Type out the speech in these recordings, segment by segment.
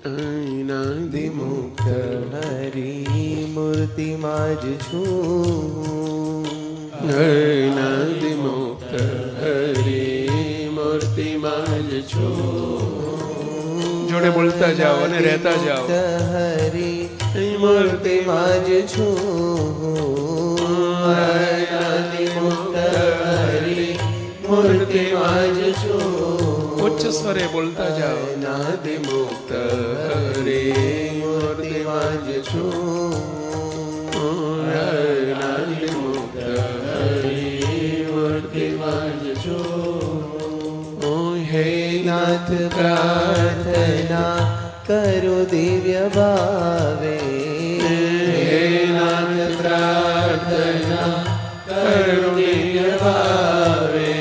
અનાદિમુક્ત હરી મૂર્તિમાં જ છું. અનાદિમુક્ત હરી મૂર્તિમાં જ છું. જોડે બોલતા જાઓ અને રહેતા જાઓ. હરી મૂર્તિમાં જ છું. અનાદિમુક્ત હરી મૂર્તિમાં જ છું. ઉચ્ચ સ્વરે બોલતા જાઓ. અનાદિમુક્ત હરી મૂર્તિમાં જ છું. અનાદિમુક્ત હરી મૂર્તિમાં જ છું. હે નાથ પ્રાર્થના કરો દિવ્ય ભાવે. હે નાથ પ્રાર્થના કરો દિવ્ય ભાવે.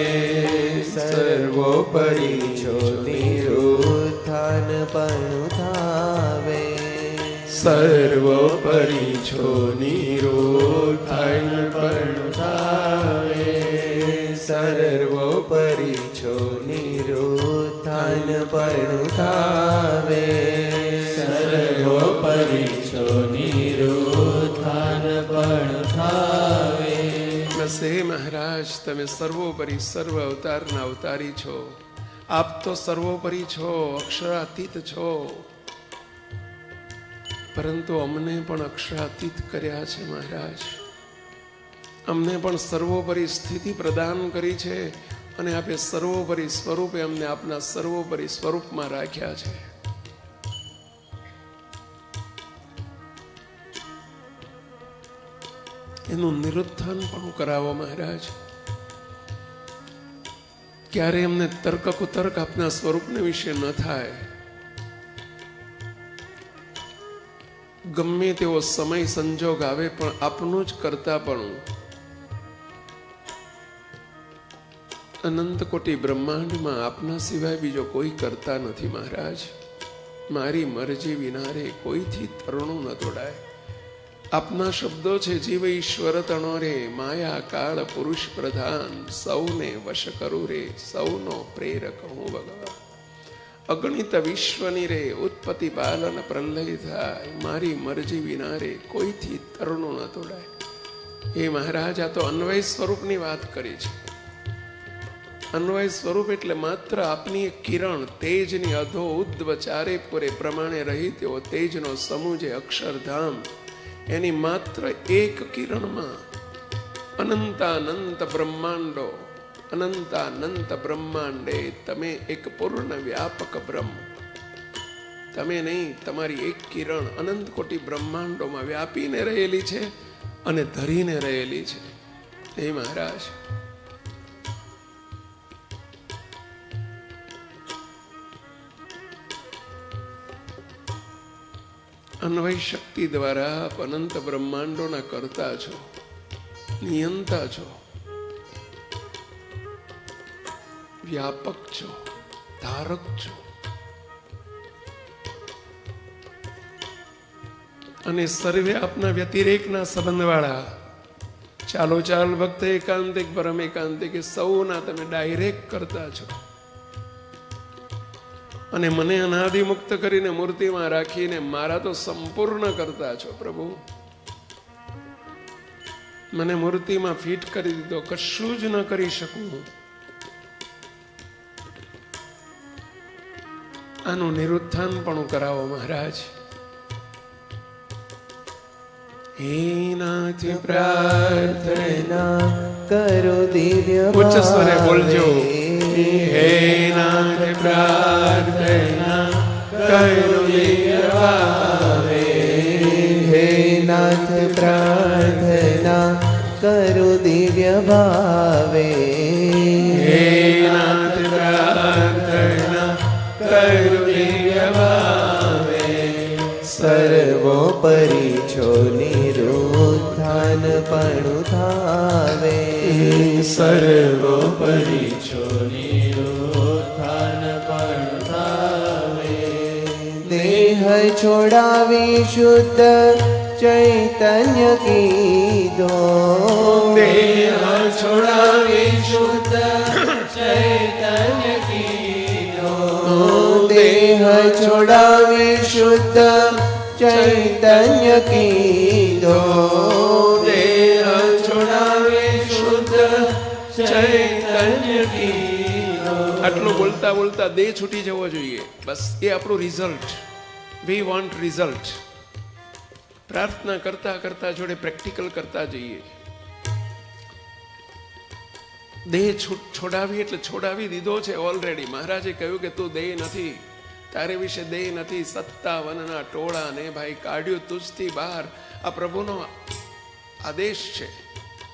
સર્વોપરી છો નિરુત્થાન પણ થાવે. સર્વોપરી છો નિરુત્થાન પણ થાવે. સર્વોપરી છો નિરુત્થાન પણ થાવે. સર્વોપરી છો નિરુત્થાન પણ થાવે. બસ હે મહારાજ, તમે સર્વોપરી સર્વ અવતારના અવતારી છો. આપ તો સર્વોપરી છો, અક્ષરાતીત છો, પરંતુ અમને પણ અક્ષરાતીત કર્યા છે મહારાજ. અમને પણ સર્વોપરી સ્થિતિ પ્રદાન કરી છે અને આપે સર્વોપરી સ્વરૂપે અમને આપના સર્વોપરી સ્વરૂપમાં રાખ્યા છે. એનું નિરુત્થાન પણ કરાવો મહારાજ. ક્યારે અમને તર્ક કુતર્ક આપના સ્વરૂપને વિશે ન થાય. ગમે તેવો સમય સંજોગ આવે પણ આપનું જ કરતા પણ અનંત કોટી બ્રહ્માંડમાં આપના સિવાય બીજો કોઈ કરતા નથી મહારાજ. મારી મરજી વિના રે કોઈથી તરણું ન તોડાય. આપના શબ્દો છે જીવ ઈશ્વર તણો રે, માયા કાળ પુરુષ પ્રધાન, સૌને વશ કરું રે, સૌનો પ્રેરક હું ભગવાન. અગણિત વિશ્વની રે ઉત્પત્તિ પાલન પ્રલય થાય, મારી મરજી વિના રે કોઈથી તરણું ન તોડાય. હે મહારાજ, આ તો અન્વય સ્વરૂપની વાત કરી છે. અન્વય સ્વરૂપ એટલે માત્ર આપની એક કિરણ, તેજની અધો ઉદ્વ ચારે પૂરે પ્રમાણે રહી તેવો તેજનો સમૂહ જે અક્ષરધામ, એની માત્ર એક કિરણમાં અનંતાનંત બ્રહ્માંડો, અનંતાનંત બ્રહ્માંડે તમે એક પૂર્ણ વ્યાપક બ્રહ્મ. તમે નહીં, તમારી એક કિરણ અનંત કોટી બ્રહ્માંડોમાં વ્યાપીને રહેલી છે અને ધરીને રહેલી છે. હે મહારાજ, અન્વય શક્તિ દ્વારા આપ અનંત બ્રહ્માંડોના કરતા છો, નિયંતા છો, વ્યાપક છો, ધારક છો. અને સર્વે આપના વ્યતિરેકના સંબંધવાળા. ચાલો ચાલ ભક્ત એકાંતિક પરમ એકાંતિક એ સૌના તમે ડાયરેક્ટ કરતા છો. અને મને અનાદિ મુક્ત કરીને મૂર્તિમાં રાખીને મારા તો સંપૂર્ણ કરતા છો પ્રભુ. મને મૂર્તિમાં ફિટ કરી દીધો, કશું જ ન કરી શકું. આનું નિરુત્થાન પણ કરાવો મહારાજ. હે નાથ પ્રાર્થના કરો દિવ્ય ઉચ્ચ સ્વરે બોલજો. હે નાથ પ્રાર્થના કરો દિવ્ય ભાવે. હે નાથ પ્રાર્થના કરો દિવ્ય ભાવે. હે નાથ પ્રાર્થના કરો દિવ્ય ભાવે. સર્વોપરી છો નિરુત્થાન પણ થાવે. સર્વોપરી છો નિરુત્થાન પણ થાવે. દેહ છોડાવી શુદ્ધ ચૈતન્ય કીધો. દેહ છોડાવી શુદ્ધ ચૈતન્ય કીધો. દેહ છોડાવી શુદ્ધ ચૈતન્ય કીધો દેહ છોડાવી શુદ્ધ ચૈતન્ય કીધો. આટલું બોલતા બોલતા દેહ છૂટી જવો જોઈએ. બસ એ આપણું રિઝલ્ટ. We want result. પ્રાર્થના કરતા કરતા જોડે પ્રેક્ટિકલ કરતા જઈએ. દેહ છોડાવી એટલે છોડાવી દીધો છે ઓલરેડી. મહારાજે કહ્યું કે તું દેહ નથી, તારે વિશે દેહ નથી. 57ના ટોળા ને ભાઈ કાઢ્યું તુજથી બહાર. આ પ્રભુનો આદેશ છે,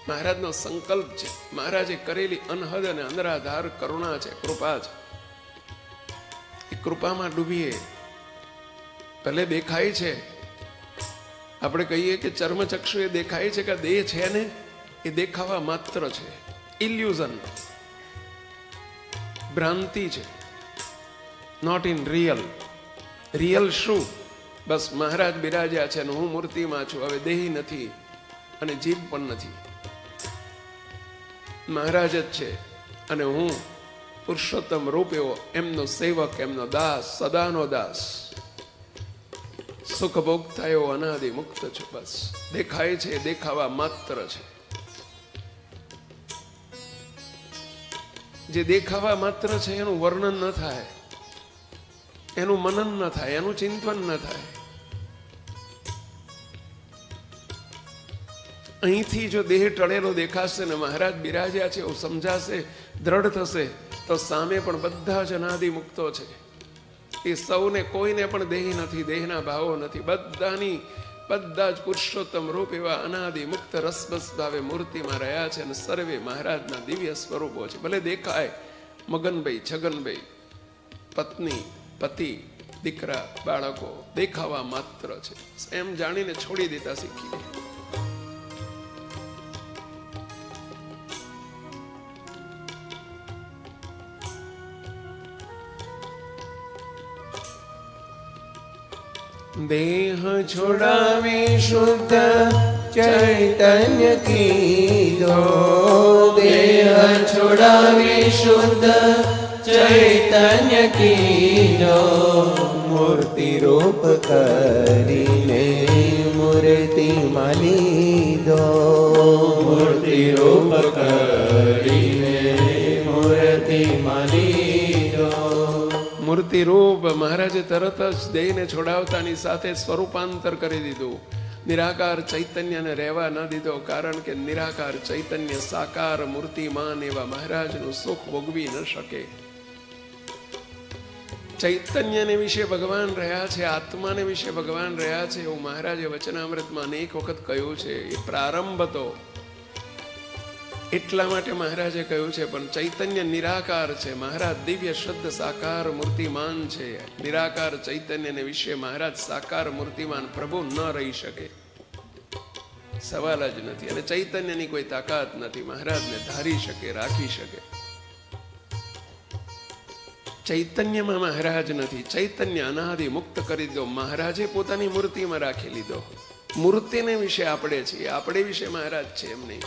મહારાજનો સંકલ્પ છે, મહારાજે કરેલી અનહદ અને અનરાધાર કરુણા છે, કૃપા છે. એ કૃપામાં ડૂબીએ. ભલે દેખાય છે, આપણે કહીએ કે ચર્મચક્ષુ એ દેખાય છે કે દેહ છે ને, એ દેખાવા માત્ર છે. ઇલ્યુઝન, ભ્રાંતિ છે, નોટ ઇન રિયલ. રિયલ શું? બસ મહારાજ બિરાજ્યા છે અને હું મૂર્તિમાં છું. હવે દેહી નથી અને જીભ પણ નથી. મહારાજ જ છે અને હું પુરુષોત્તમ રૂપ એવો એમનો સેવક, એમનો દાસ, સદાનો દાસ, સુખ ભોગતા એવો અનાદિ મુક્ત છું. બસ દેખાય છે, દેખાવા માત્ર છે. જે દેખાવા માત્ર છે એનું વર્ણન ન થાય, એનું મનન ન થાય, એનું ચિંતન ન થાય. અહીંથી જો દેહ ટળેલો દેખાશે ને મહારાજ બિરાજ્યા છે એવું સમજાશે, દ્રઢ થશે, તો સામે પણ બધા જ અનાદિ મુક્તો છે. એ સૌને કોઈને પણ દેહ નથી, દેહના ભાવો નથી. બધા જ પુરુષોત્તમ રૂપ એવા અનાદિ મુક્ત રસબસ ભાવે મૂર્તિમાં રહ્યા છે અને સર્વે મહારાજના દિવ્ય સ્વરૂપો છે. ભલે દેખાય મગનભાઈ, છગનભાઈ, પત્ની, પતિ, દીકરા, બાળકો દેખાવા માત્ર છે. એમ જાણીને છોડી દેતા શીખીએ. દેહ છોડાવી શુદ્ધ ચૈતન્ય કીધો દેહ છોડાવી શુદ્ધ ચૈતન્ય કીધો મૂર્તિ રૂપ કરીને મૂર્તિમાં લીધો મૂર્તિ રૂપ કરીને મૂર્તિમાં લીધો મૂર્તિ રૂપ મહારાજે તરત જ દેહને છોડાવતાની સાથે સ્વરૂપાંતર કરી દીધું. નિરાકાર ચૈતન્યને રહેવા ન દીધો, કારણ કે નિરાકાર ચૈતન્ય સાકાર મૂર્તિમાન એવા મહારાજનું સુખ ભોગવી ન શકે. ચૈતન્યને વિશે ભગવાન રહ્યા છે, આત્માને વિશે ભગવાન રહ્યા છે એવું મહારાજે વચનામૃતમાં અનેક વખત કહ્યું છે. એ પ્રારંભ હતો એટલા માટે મહારાજે કહ્યું છે. પણ ચૈતન્ય નિરાકાર છે, મહારાજ દિવ્ય શુદ્ધ સાકાર મૂર્તિમાન છે. નિરાકાર ચૈતન્યને વિશે મહારાજ સાકાર મૂર્તિમાન પ્રભુ ન રહી શકે, સવાલ જ નથી. અને ચૈતન્યની કોઈ તાકાત નથી મહારાજને ધારી શકે, રાખી શકે. ચૈતન્યમાં મહારાજ નથી. ચૈતન્ય અનાદિ મુક્ત કરી દીધો, મહારાજે પોતાની મૂર્તિમાં રાખી લીધો. મૂર્તિને વિશે આપણે છીએ, આપણે વિશે મહારાજ છે એમ નહીં.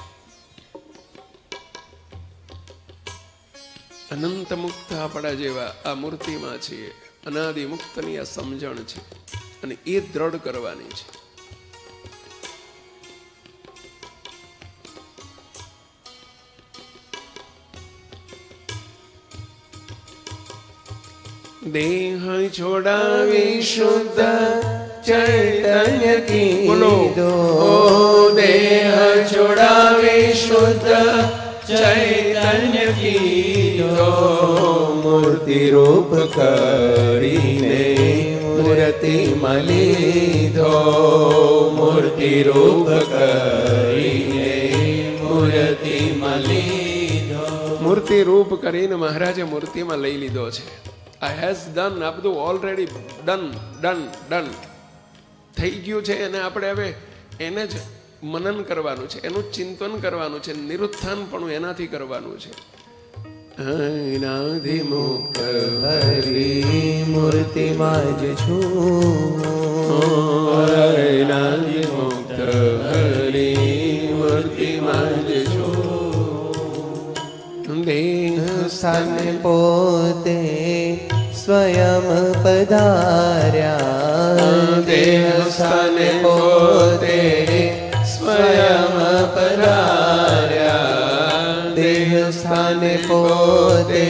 અનંત મુક્ત આપણા જેવા આ મૂર્તિમાં છીએ. અનાદિ મુક્તની આ સમજણ છે અને એ દ્રઢ કરવાની છે. દેહ છોડાવી શુદ્ધ ચૈતન્ય કીધો દેહ છોડાવી શુદ્ધ ચૈતન્ય કીધો મૂર્તિ રૂપ કરીને મૂર્તિમાં લીધો મૂર્તિ રૂપ કરીને મૂર્તિમાં લીધો. મૂર્તિ રૂપ કરીને મહારાજે મૂર્તિમાં લઈ લીધો છે. I has done, આ બધું ઓલરેડી ડન થઈ ગયું છે. અને આપણે હવે એને જ મનન કરવાનું છે, એનું ચિંતન કરવાનું છે, નિરુત્થાન પણ એનાથી કરવાનું છે. એનાથી મુક્ત હરી મૂર્તિમાં જ છું, એનાથી મુક્ત હરી મૂર્તિમાં જ છું. દેહ સ્થાને પોતે સ્વયં પધાર્યા દેહ સ્થાને પોતે સ્વયં પધાર્યા, દેહ સ્થાને પોતે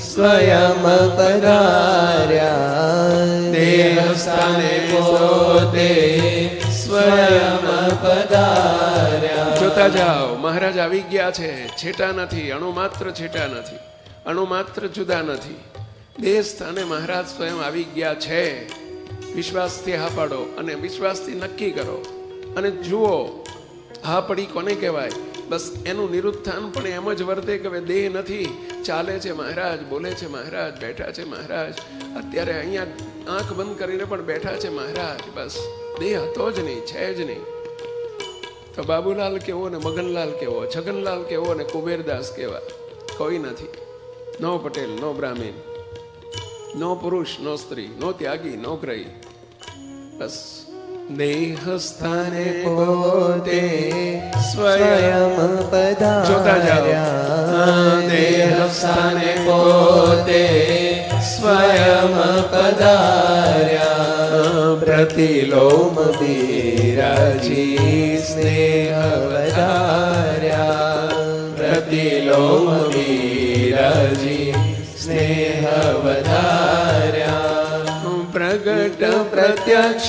સ્વયં પધાર્યા, દેહ સ્થાને પોતે સ્વયં પધાર્યા. જોતા જાઓ, મહારાજ આવી ગયા છે, છેટા નથી, અણુ માત્ર છેટા નથી, અણુ માત્ર જુદા નથી. દેહ સ્થાને મહારાજ સ્વયં આવી ગયા છે. વિશ્વાસથી હા પાડો અને વિશ્વાસથી નક્કી કરો અને જુઓ હા પડી કોને કહેવાય. બસ એનું નિરુત્થાન પણ એમ જ વર્તે કે દેહ નથી, ચાલે છે મહારાજ, બોલે છે મહારાજ, બેઠા છે મહારાજ, અત્યારે અહીંયા આંખ બંધ કરીને પણ બેઠા છે મહારાજ. બસ દેહ હતો જ નહીં, છે જ નહીં. તો બાબુલાલ કેવો ને મગનલાલ કેવો, છગનલાલ કેવો ને કુબેરદાસ કેવા, કોઈ નથી. નો પટેલ, નો બ્રાહ્મણ, નો પુરુષ, નો સ્ત્રી, નો ત્યાગી, નો ગ્રહી. બસ દેહ સ્થાને પોતે સ્વયં જોતા જાઓ. પધાર્યા, દેહ સ્થાને પોતે સ્વયં પધાર્યા, પ્રતિલોમ બિરાજી સ્નેહ વધાર્યા, પ્રતિલોમ બિરાજી સ્નેહ વધાર્યા. પ્રગટ પ્રત્યક્ષ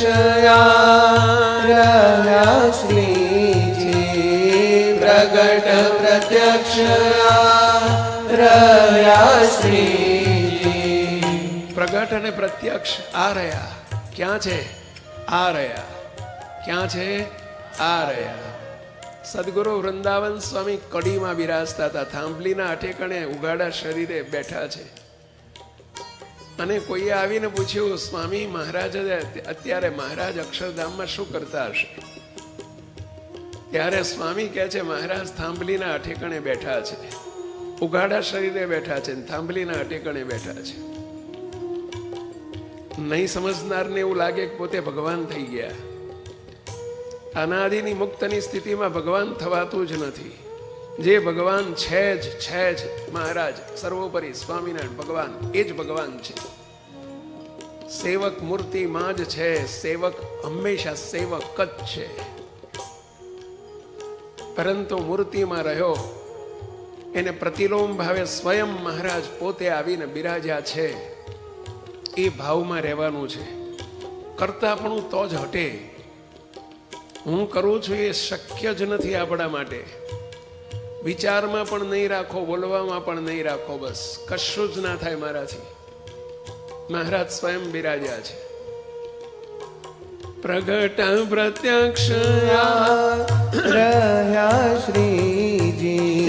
રહ્યા શ્રીજી, પ્રગટ પ્રત્યક્ષ રહ્યા શ્રીજી. પ્રગટ અને પ્રત્યક્ષ આ રહ્યા. ક્યાં છે? આ રહ્યા. ક્યાં છે? આ રહ્યા. સદગુરુ વૃંદાવન સ્વામી કડીમાં બિરાજતા હતા, થાંભલીના અઠેકણે ઉઘાડા શરીરે બેઠા છે. અને કોઈએ આવીને પૂછ્યું, સ્વામી મહારાજ અત્યારે મહારાજ અક્ષરધામમાં શું કરતા હશે? ત્યારે સ્વામી કહે છે, મહારાજ થાંભલીના અઠેકણે બેઠા છે, ઉઘાડા શરીરે બેઠા છે, થાંભલીના અઠેકણે બેઠા છે. નહીં સમજનારને એવું લાગે કે પોતે ભગવાન થઈ ગયા. અનાદિની મુક્તની સ્થિતિમાં ભગવાન થવાતું જ નથી. જે ભગવાન છે જ મહારાજ સર્વોપરી સ્વામિનારાયણ ભગવાન, એ જ ભગવાન છે. સેવક મૂર્તિમાં જ છે. સેવક હંમેશા સેવક જ છે, પરંતુ મૂર્તિમાં રહ્યો એને પ્રતિલોમ ભાવે સ્વયં મહારાજ પોતે આવીને બિરાજ્યા છે. એ ભાવમાં રહેવાનું છે. કરતાપણું તો જ હટે. હું કરું છું એ શક્ય જ નથી આપણા માટે. વિચારમાં પણ નહીં રાખો, બોલવામાં પણ નહીં રાખો, બસ કશું જ ના થાય મારાથી. મહારાજ સ્વયં બિરાજ્યા છે. પ્રગટ પ્રત્યક્ષ રહ્યા શ્રીજી,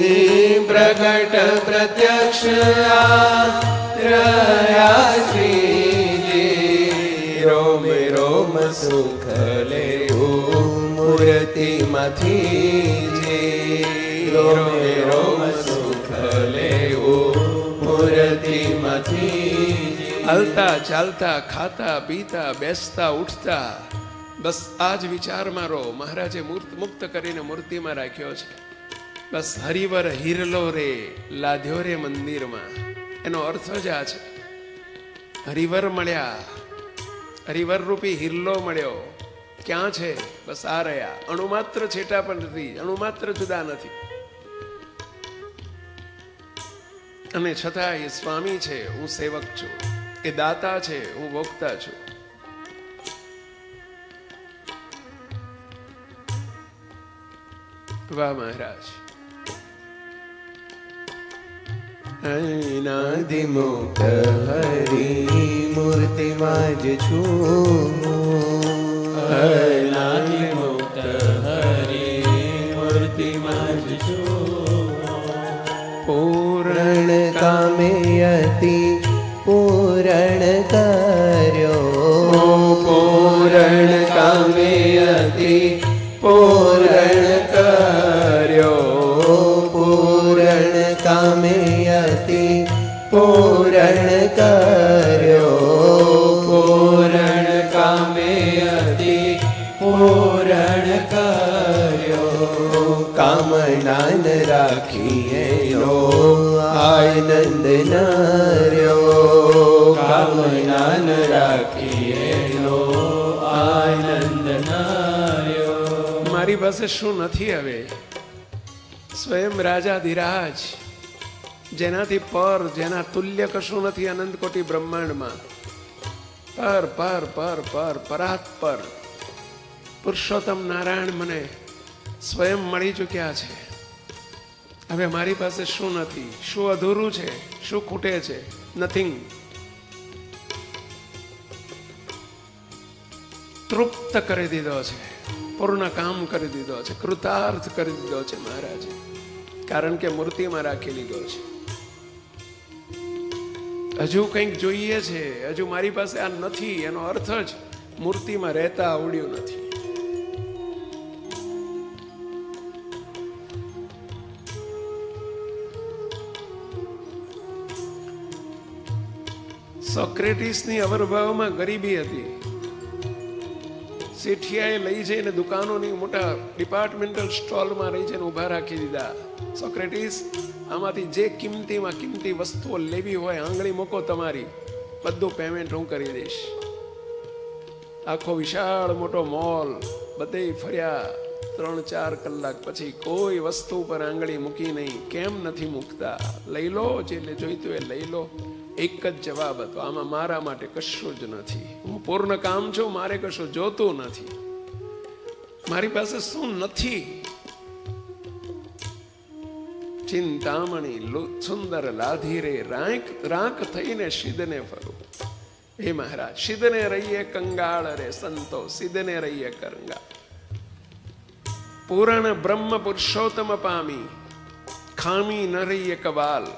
પ્રગટ પ્રત્યક્ષ રહ્યા શ્રીજી. રોમે રોમ સુખ લેવું મૂર્તિમાંથી, રોમે રોમ સુખ લેવું મૂર્તિમાંથી. હાલતા ચાલતા, ખાતા પીતા, બેસતા ઉઠતા, બસ આ જ વિચારમાં રહો. મહારાજે મુક્ત કરીને મૂર્તિમાં રાખ્યો છે. બસ હરિવર હિરલો રે લાધ્યો રે મંદિરમાં. એનો અર્થ જ આ છે. હરિવર મળ્યા, હરિવર રૂપી હિરલો મળ્યો. ક્યાં છે? બસ આ રહ્યા. અણુમાત્ર છેટા પણ નથી, અણુમાત્ર જુદા નથી. અને છતાં એ સ્વામી છે, હું સેવક છું. એ દાતા છે, હું ભોગતા છું. વાહ મહારાજ. અનાદિમુક્ત હરી મૂર્તિમાં જ છું, અનાદિમુક્ત હરી મૂર્તિમાં જ છું. પૂરણ કામે અતિ પૂરણ કર્યો, પૂરણ કામે અતિ પૂરણ કર્યો, પૂરણ કામે અતિ પૂરણ કર્યો, પૂરણ કામે અતિ પૂરણ કર્યો. કામનાન રાખીએ નો આનંદ નર્યો, કામનાન રાખીએ નો મારી પાસે શું નથી? હવે સ્વયં રાજાધિરાજ, જેનાથી પર, જેના તુલ્ય કશું નથી અનંત કોટી બ્રહ્માંડમાં, પર પર પર પર પરાત્પર પુરુષોત્તમ નારાયણ મને સ્વયં મળી ચૂક્યા છે. હવે મારી પાસે શું નથી? શું અધૂરું છે? શું ખૂટે છે? નથિંગ. તૃપ્ત કરી દીધો છે, પૂર્ણ કામ કરી દીધો છે, કૃતાર્થ કરી દીધો છે મહારાજે. કારણ કે મૂર્તિમાં રાખી લીધો છે. હજુ કંઈક જોઈએ છે, હજુ મારી પાસે આ નથી, એનો અર્થ જ મૂર્તિમાં રહેતા આવડ્યું નથી. સોક્રેટિસની અવરભાવમાં ગરીબી હતી. શેઠિયાએ લઈ જઈને દુકાનોની મોટા ડિપાર્ટમેન્ટલ સ્ટોલમાં લઈ જઈને ઉભા રાખી દીધા. સોક્રેટિસ, આમાંથી જે કિંમતીમાં કિંમતી વસ્તુઓ લેવી હોય આંગળી મૂકો તમારી, બધું પેમેન્ટ હું કરી દઈશ. આખો વિશાળ મોટો મોલ બધે ફર્યા. 3-4 કલાક પછી કોઈ વસ્તુ પર આંગળી મૂકી નહીં. કેમ નથી મૂકતા? લઈ લો, જે જોઈતું એ લઈ લો. એક જ જવાબ હતો, આમાં મારા માટે કશું જ નથી. હું પૂર્ણ કામ છું, મારે કશું જોતું નથી. મારી પાસે શું નથી? ચિંતામણી સુંદર લાધી રે રાંક થઈને સિદ્ધને ફરું. હે મહારાજ, સિદ્ધને રહીએ કંગાળ રે સંતો, સિદ્ધને રહીએ કંગાળ. પૂરણ બ્રહ્મ પુરુષોત્તમ પામી, ખામી ન રહીએ કવાલ.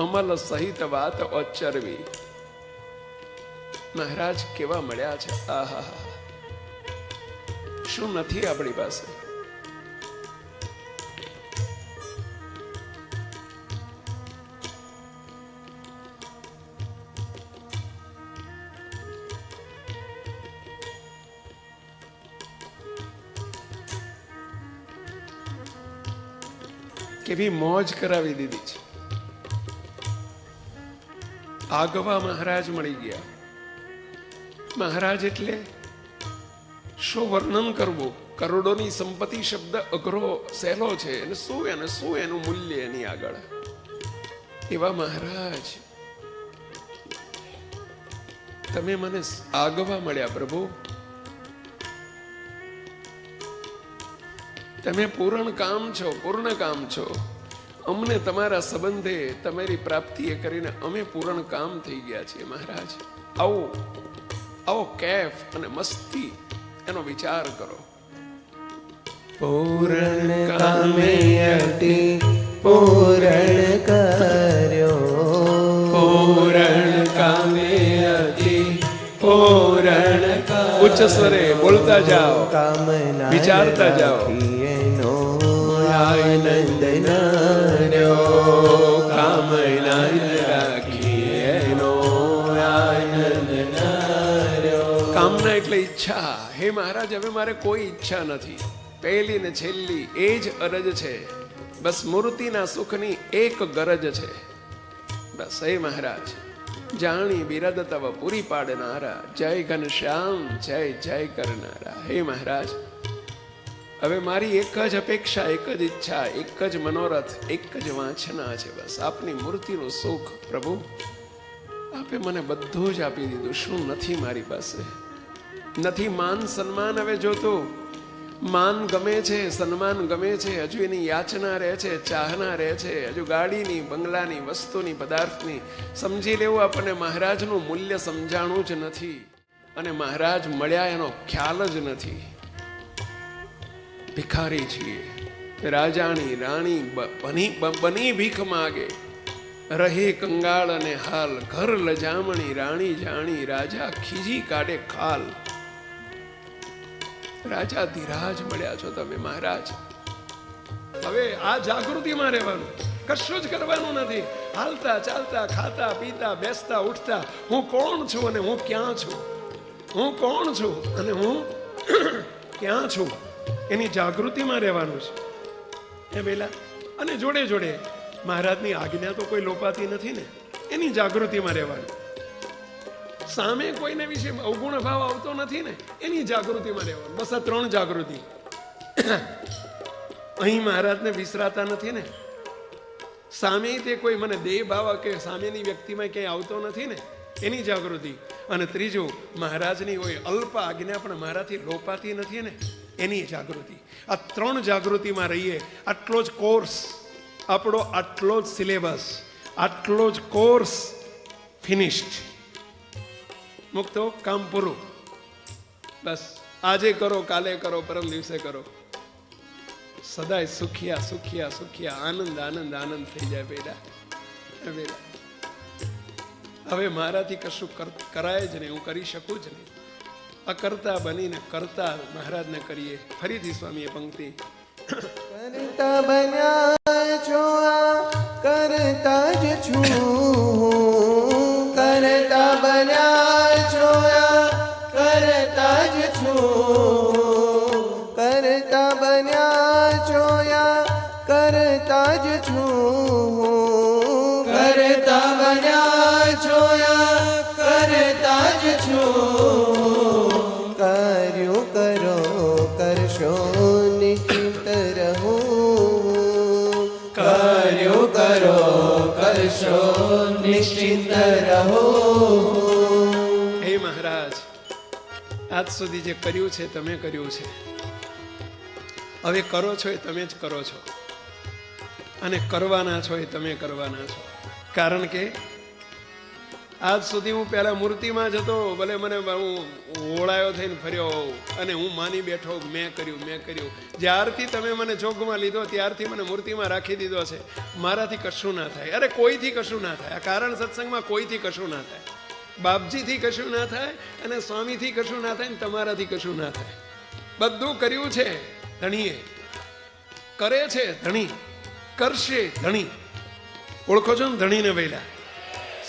અમલ સહિત વાત ઓચરવી. મહારાજ કેવા મળ્યા છે! આહા, શું નથી આપણી પાસે? કેવી મોજ કરાવી દીધી છે. આગવા મહારાજ મળી ગયા. મહારાજ એટલે શું વર્ણન કરવું? કરોડોની સંપત્તિ શબ્દ અઘરો સહેલો છે, અને શું એનું મૂલ્ય એની આગળ. એવા મહારાજ તમે મને આગવા મળ્યા પ્રભુ. તમે પૂર્ણ કામ છો, પૂર્ણ કામ છો. અમને તમારા સંબંધે, તમારી પ્રાપ્તિએ કરીને અમે પૂર્ણ કામ થઈ ગયા છીએ મહારાજ. આવો કેફ અને મસ્તી એનો વિચાર કરો. પૂર્ણ કામે અતિ પૂર્ણ કર્યો, પૂર્ણ કામે અતિ પૂર્ણ ઉચ્ચ સ્વરે બોલતા જાઓ, કામના વિચારતા જાઓ. આનંદ નાર્યો, કામના રાખીએનો આનંદ નાર્યો. કામના એટલે ઈચ્છા. હે મહારાજ, હવે મારે કોઈ ઈચ્છા નથી. પહેલી ને છેલ્લી એ જ અરજ છે. બસ મૂર્તિના સુખની એક ગરજ છે. બસ હે મહારાજ, જાણી બિરદ તવ પૂરી પાડનારા, જય ઘનશ્યામ, જય જય કરનારા. હે મહારાજ, હવે મારી એક જ અપેક્ષા, એક જ ઈચ્છા, એક જ મનોરથ, એક જ વાંચના છે. બસ આપની મૂર્તિનું સુખ. પ્રભુ, આપે મને બધું જ આપી દીધું. શું નથી મારી પાસે? નથી માન સન્માન હવે જોતું. માન ગમે છે, સન્માન ગમે છે, હજુ એની યાચના રહે છે, ચાહના રહે છે. હજુ ગાડીની, બંગલાની, વસ્તુની, પદાર્થની સમજી લેવું આપણને મહારાજનું મૂલ્ય સમજાણું જ નથી. અને મહારાજ મળ્યા એનો ખ્યાલ જ નથી. ભિખારી છીએ. રાજાની રાણી બની ભીખ માગે, રહે કંગાળ અને હાલ. ઘર લજામણી રાણી જાણી, રાજા ખીજી કાઢે ખાલ. રાજા ધીરાજ મળ્યા છો તમે મહારાજ. હવે આ જાગૃતિમાં રહેવાનું, કશું જ કરવાનું નથી. હાલતા ચાલતા, ખાતા પીતા, બેસતા ઉઠતા, હું કોણ છું અને હું ક્યાં છું, હું કોણ છું અને હું ક્યાં છું, એની જાગૃતિમાં રહેવાનું છે. એ પેલા અને જોડે જોડે મહારાજની આજ્ઞા તો કોઈ લોપાતી નથી ને, એની જાગૃતિમાં રહેવાનું. સામે કોઈને વિશે અવગુણ ભાવ આવતો નથી ને, એની જાગૃતિમાં રહેવાનું. બસ આ 3 જાગૃતિ. અહીં મહારાજને વિસરાતા નથી ને, સામે તે કોઈ મને દેહ ભાવ કે સામેની વ્યક્તિમાં ક્યાંય આવતો નથી ને, એની જાગૃતિ. અને ત્રીજું, મહારાજની કોઈ અલ્પ આજ્ઞા પણ મારાથી લોપાતી નથી ને, એની જાગૃતિ. આ 3 જાગૃતિમાં રહીએ. આટલો જ કોર્સ આપણો, આટલો જ સિલેબસ, આટલો જ કોર્સ ફિનિશ્ડ. મુક્તો, કામ પૂરું. બસ આજે કરો, કાલે કરો, પરમ દિવસે કરો. સદાય સુખિયા સુખિયા સુખિયા, આનંદ આનંદ આનંદ થઈ જાય બેટા. હવે મારાથી કશું કરાય જ નહીં, હું કરી શકું જ નહીં. અકર્તા બનીને કરતા મહારાજને કરીએ. ફરીથી સ્વામીએ પંક્તિ. કરતા બન્યા છો, કરતા જ છું. કરતા બન્યા છો, કરતા જ છું. કરતા બન્યા છો, કરતા જ છું. કરતા બન્યા છો, કરતા જ છું. કાર્યો કરો, કરશો નિશ્ચિત રહો. કાર્યો કરો, કરશો નિશ્ચિત રહો. હે મહારાજ, આજ સુધી જે કર્યું છે તમે કર્યું છે, હવે કરો છો એ તમે જ કરો છો, અને કરવાના છો એ તમે કરવાના છો. કારણ કે આજ સુધી હું પહેલા મૂર્તિમાં જતો, ભલે મને હું ઓળાયો થઈને ફર્યો અને હું માની બેઠો મેં કર્યું મેં કર્યું. જ્યારથી તમે મને ચોકમાં લીધો ત્યારથી મને મૂર્તિમાં રાખી દીધો છે. મારાથી કશું ના થાય. અરે કોઈથી કશું ના થાય. આ કારણ સત્સંગમાં કોઈથી કશું ના થાય. બાપજીથી કશું ના થાય, અને સ્વામીથી કશું ના થાય, ને તમારાથી કશું ના થાય. બધું કર્યું છે ધણીએ, કરે છે ધણી, કરશે ધણી. ઓળખો છો ને ધણીને વહેલા?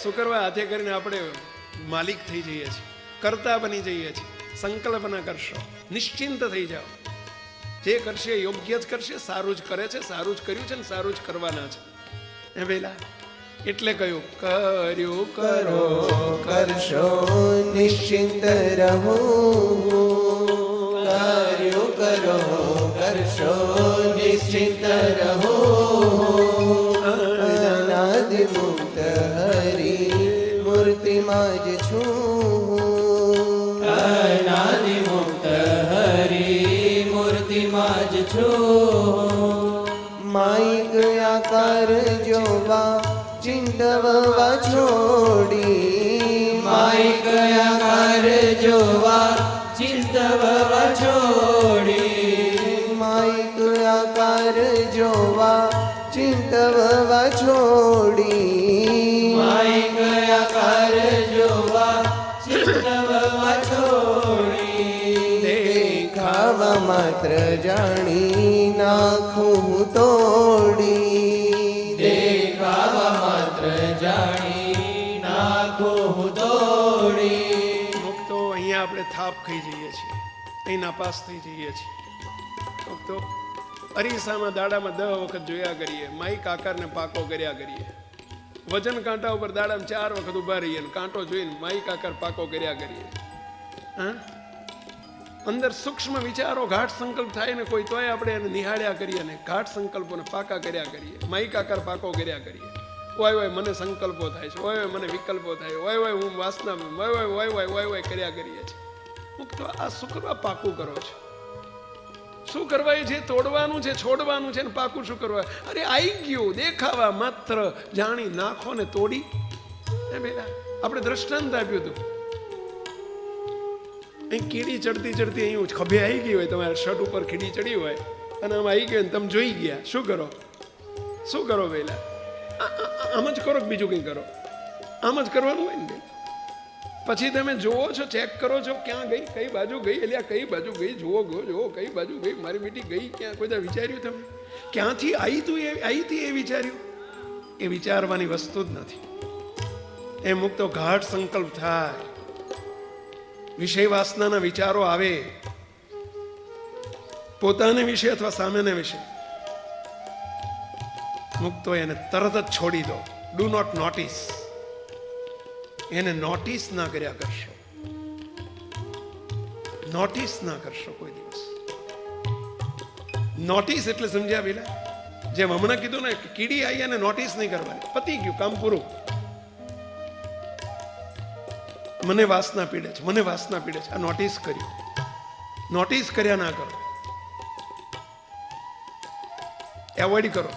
શું કરવા? હાથે કરીને આપણે માલિક થઈ જઈએ છીએ, કરતા બની જઈએ છીએ. સંકલ્પ ના કરશો, નિશ્ચિંત થઈ જાઓ. જે કરશે યોગ્ય જ કરશે, સારું જ કરે છે, સારું જ કર્યું છે ને સારું જ કરવાના છે. એ વહેલા એટલે કહ્યું, કર્યું કરો, કરશો નિશ્ચિંત રહો. કાર્યો કરો, કરશો નિશ્ચિત રહો. અનાદિ મુક્ત હરી મૂર્તિમાં જ છું. અનાદિ મુક્ત હરી મૂર્તિમાં જ છું. માઈક આકાર જોવા ચિંતવવા છોડી. માઈક આકાર જોવા ચિંતવવા છોડી. માઈક આકાર જોવા ચિંતવવા છોડી. માઈક આકાર જોવા ચિંતવવા છોડી. દેખાવા માત્ર જાણી નાખું તોડી. દેખાવા માત્ર જાણી નાખું તોડી. મુક્તો અહીંયા આપણે થાપ ખાઈ જઈએ છીએ, અહીં નાપાસ થઈ જઈએ છીએ. મુક્તો અરીસામાં દાડામાં 10 વખત જોયા કરીએ, માઈક આકારને પાકો કર્યા કરીએ. વજન કાંટા ઉપર દાડામાં 4 વખત ઉભા રહીએ, કાંટો જોઈને માઈક આકાર પાકો કર્યા કરીએ. હા, અંદર સૂક્ષ્મ વિચારો ઘાટ સંકલ્પ થાય ને કોઈ, તોય આપણે એને નિહાળ્યા કરીએ ને ઘાટ સંકલ્પોને પાકા કર્યા કરીએ, માઈક આકાર પાકો કર્યા કરીએ. ઓય ઓય મને સંકલ્પો થાય છે, ઓય ઓય મને વિકલ્પો થાય, ઓય ઓય હું વાસના, ઓય ઓય ઓય ઓય ઓય ઓય કર્યા કરીએ છીએ. મુક્તો આ શું કરવા પાકું કરો છો? શું કરવા? જે તોડવાનું છે, છોડવાનું છે, ને પાકું શું કરવા? અરે આવી ગયું, દેખાવા માત્ર જાણી નાખો ને તોડી. બેટા આપણે દ્રષ્ટાંત આપ્યું હતું. અહીં કીડી ચડતી ચડતી અહીં ખભે આવી ગઈ હોય, તમારા શર્ટ ઉપર કીડી ચડી હોય અને આમ આવી ગઈ, તમે જોઈ ગયા, શું કરો? શું કરો? પહેલા આમ જ કરો, બીજું કંઈ કરો? આમ જ કરવાનું હોય ને. પછી તમે જોવો છો, ચેક કરો છો ક્યાં ગઈ, કઈ બાજુ ગઈ, એટલે કઈ બાજુ ગઈ, જુઓ કઈ બાજુ ગઈ, મારી બેટી ગઈ ક્યાં? કોઈ વિચાર્યું તમે ક્યાંથી આવી તું? આવી હતી એ વિચાર્યું? એ વિચારવાની વસ્તુ જ નથી. એ મુક્તો ઘાટ સંકલ્પ થાય, વિષય વાસનાના વિચારો આવે, પોતાને વિશે અથવા સામેને વિશે, મુક્તો એને તરત જ છોડી દો. Do not notice. એને નોટિસ ના કર્યા કરશો, નોટિસ ના કરશો કોઈ દિવસ. નોટિસ એટલે સમજ્યા પેલા? જેમ હમણાં કીધું ને કે કીડી આવી અને નોટિસ નહીં કરવાની, પતી ગયું, કામ પૂરું. મને વાસના પીડે છે, મને વાસના પીડે છે, આ નોટિસ કર્યું. નોટિસ કર્યા ના કરો, એવોઇડ કરો.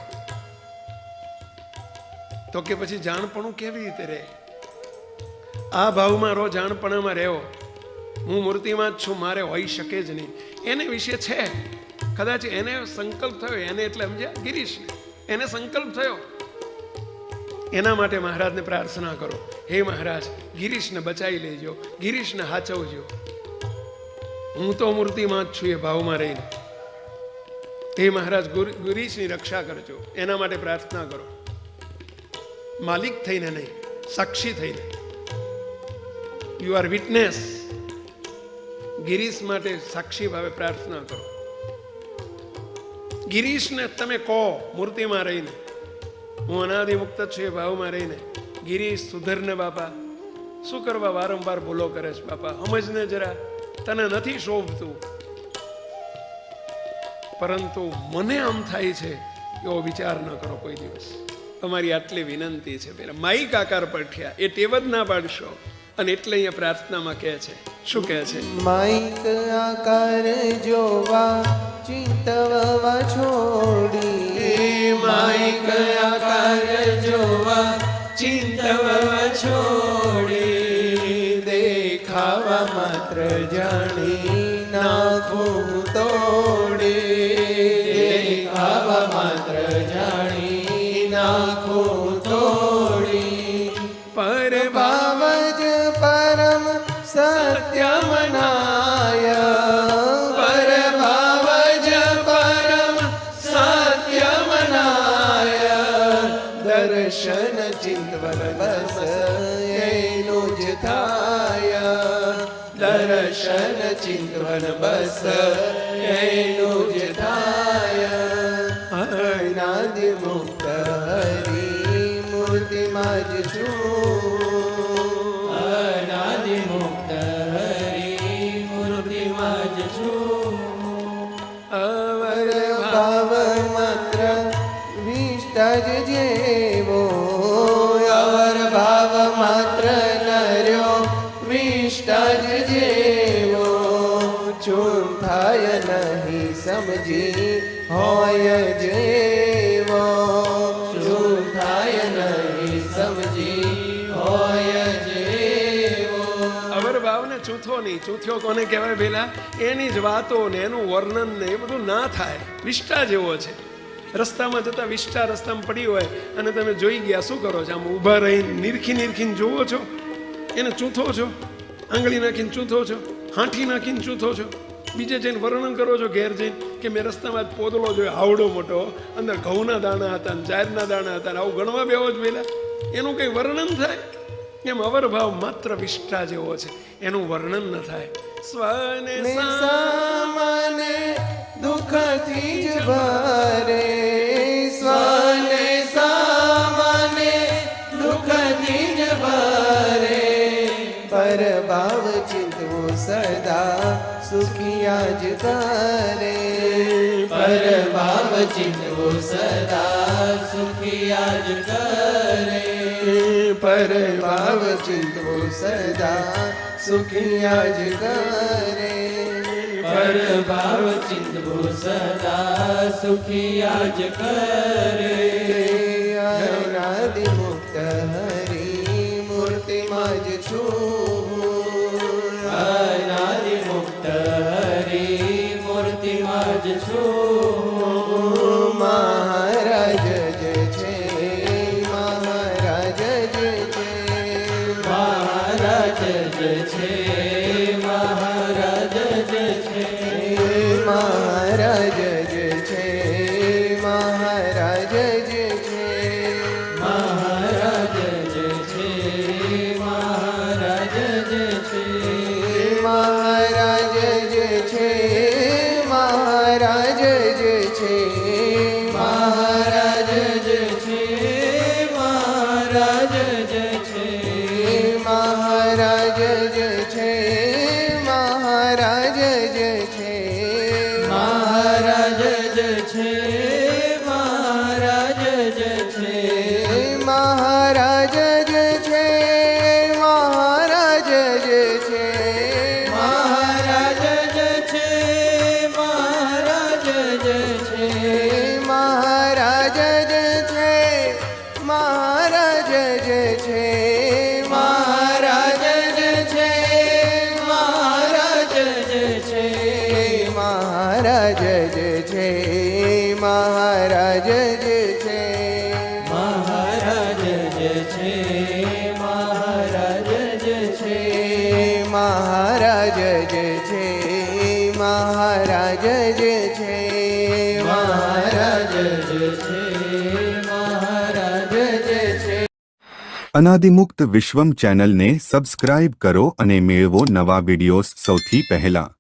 તો કે પછી જાણપણું કેવી રીતે રહે? આ ભાવમાં રહો, જાણપણામાં રહેવો. હું મૂર્તિમાં જ છું, મારે હોઈ શકે જ નહીં. એને વિશે છે કદાચ, એને સંકલ્પ થયો, એને એટલે સમજ્યા ગિરીશને, એને સંકલ્પ થયો. એના માટે મહારાજને પ્રાર્થના કરો, હે મહારાજ ગિરીશને બચાવી લેજો, ગિરીશને હાચવજો. હું તો મૂર્તિમાં જ છું એ ભાવમાં રહીને. હે મહારાજ ગિરીશની રક્ષા કરજો, એના માટે પ્રાર્થના કરો. માલિક થઈને નહીં, સાક્ષી થઈને. You are witness. ગિરીશ માટે સાક્ષી ભાવે પ્રાર્થના કરો. ગિરીશને તમે કહો મૂર્તિમાં રહીને, હું અનાદિ મુક્ત છું એ ભાવમાં રહીને, ગિરીશ સુધરને બાપા, શું કરવા વારંવાર ભૂલો કરે છે બાપા, સમજને જરા, તને નથી શોભતું. પરંતુ મને આમ થાય છે એવો વિચાર ન કરો કોઈ દિવસ. અમારી આટલી વિનંતી છે. પેલા માઈક આકાર પઠ્યા એ ટેવ જ ના પાડશો. અને એટલે અહીંયા પ્રાર્થનામાં કહે છે, શું કહે છે? માઈક આકાર જોવા ચિંતવવા છોડી, માઈક આકાર જોવા ચિંતવવા છોડી, દેખાવા માત્ર જાણી નાખું તોડી, દેખાવા માત્ર જાણી નાખું તોડી, પર ભાવ જ પરમ સત્ય મનાય, પર ભાવ જ પરમ સત્ય મનાય, દર્શન ચિંતવન બસ એનું જ થાય, દર્શન ચિંતવન બસ એનું જ થાય. અનાદિ મુક્ત હરી મૂર્તિમાં જ છું, અનાદિ મુક્ત હરી મૂર્તિમાં જ છું. અવર ભાવ માત્ર વિષ્ટા જ જેવો, અવર ભાવ માત્ર નર્યો વિષ્ટા જ જેવો, ચૂન થાય નહીં સમજી હોય જેવો, ચૂન થાય નહીં સમજી હોય જેવો. અવર ભાવને ચૂથો નહીં. ચૂથ્યો કોને કહેવાય પેલા? એની જ વાતો ને એનું વર્ણન ને એ બધું ના થાય. વિષ્ટા જેવો છે. રસ્તામાં જતા વિષ્ટા રસ્તામાં પડી હોય અને તમે જોઈ ગયા, શું કરો છો? આમ ઊભા રહીને નીરખીને જોવો છો, એને ચૂથો છો, આંગળી નાખીને ચૂથો છો, હાંઠી નાખીને ચૂથો છો. બીજે જઈને વર્ણન કરો છો ઘેર જઈને કે મેં રસ્તામાં જ પોદળો જોયો આવડો મોટો, અંદર ઘઉંના દાણા હતા ને જારના દાણા હતા, આવું ગણવા બેવો જ પેલા. એનું કઈ વર્ણન થાય? એમ અવર ભાવ માત્ર વિષ્ટા જેવો છે, એનું વર્ણન ન થાય. સ્વને સામાને દુઃખથી જ ભરે, સ્વને સામાને દુઃખથી જ ભરે, પર ભાવ ચિંતવું સદા સુખિયા જ કરે, પર ભાવ ચિંતવું સદા સુખિયા જ કરે, પર ભાવ ચિંતવું સદા સુખિયા જ કરે, પર ભાવ ચિંતવું સદા સુખિયા જ કરે. અનાદિ મુક્ત હરી મૂર્તિમાં જ છું, અનાદિ મુક્ત હરી મૂર્તિમાં જ છું. મહારાજ જ છે, મહારાજ જ છે, મહારાજ જ છે, મહારાજ જ છે, મહારાજ જ છે, મહારાજ જ છે, મહારાજ જ છે, મહારાજ જ છે, મહારાજ જ છે, મહારાજ જ છે, મહારાજ જ છે, મહારાજ જ છે, જે છે મહારાજ જે છે મહારાજ જે છે. અનાદિમુક્ત વિશ્વમ ચેનલને સબસ્ક્રાઇબ કરો અને મેળવો નવા વિડિયોઝ સૌથી પહેલા.